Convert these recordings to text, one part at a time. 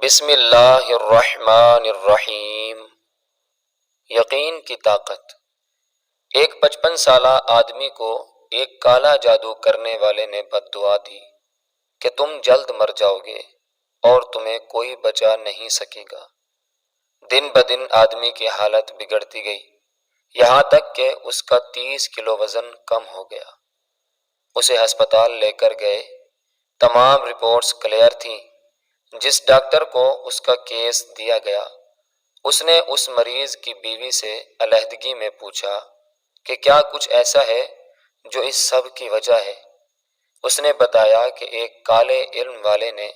بسم اللہ الرحمن الرحیم۔ یقین کی طاقت۔ ایک 55 سالہ آدمی کو ایک کالا جادو کرنے والے نے بد دعا دی کہ تم جلد مر جاؤ گے اور تمہیں کوئی بچا نہیں سکے گا۔ دن بدن آدمی کی حالت بگڑتی گئی، یہاں تک کہ اس کا 30 کلو وزن کم ہو گیا۔ اسے ہسپتال لے کر گئے، تمام رپورٹس کلیئر تھیں۔ جس ڈاکٹر کو اس کا کیس دیا گیا، اس نے اس مریض کی بیوی سے علیحدگی میں پوچھا کہ کیا کچھ ایسا ہے جو اس سب کی وجہ ہے۔ اس نے بتایا کہ ایک کالے علم والے نے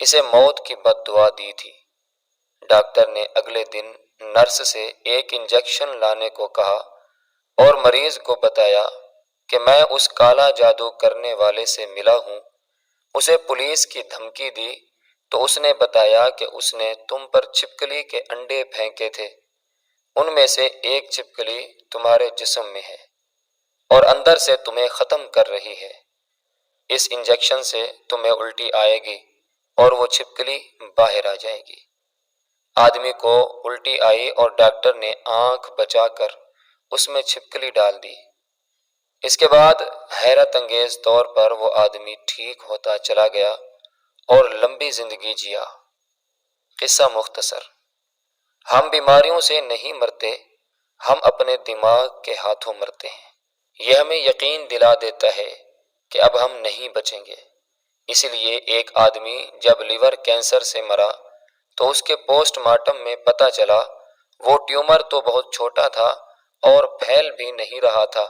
اسے موت کی بد دعا دی تھی۔ ڈاکٹر نے اگلے دن نرس سے ایک انجیکشن لانے کو کہا اور مریض کو بتایا کہ میں اس کالا جادو کرنے والے سے ملا ہوں۔ اسے پولیس کی دھمکی دی تو اس نے بتایا کہ اس نے تم پر چھپکلی کے انڈے پھینکے تھے، ان میں سے ایک چھپکلی تمہارے جسم میں ہے اور اندر سے تمہیں ختم کر رہی ہے۔ اس انجیکشن سے تمہیں الٹی آئے گی اور وہ چھپکلی باہر آ جائے گی۔ آدمی کو الٹی آئی اور ڈاکٹر نے آنکھ بچا کر اس میں چھپکلی ڈال دی۔ اس کے بعد حیرت انگیز طور پر وہ آدمی ٹھیک ہوتا چلا گیا اور لمبی زندگی جیا۔ قصہ مختصر۔ ہم بیماریوں سے نہیں مرتے، ہم اپنے دماغ کے ہاتھوں مرتے ہیں۔ یہ ہمیں یقین دلا دیتا ہے کہ اب ہم نہیں بچیں گے۔ اس لیے ایک آدمی جب لیور کینسر سے مرا تو اس کے پوسٹ مارٹم میں پتہ چلا وہ ٹیومر تو بہت چھوٹا تھا اور پھیل بھی نہیں رہا تھا۔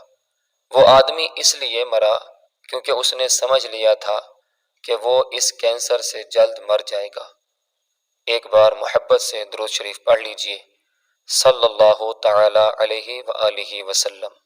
وہ آدمی اس لیے مرا کیونکہ اس نے سمجھ لیا تھا کہ وہ اس کینسر سے جلد مر جائے گا۔ ایک بار محبت سے درود شریف پڑھ لیجئے۔ صلی اللہ تعالی علیہ وآلہ وسلم۔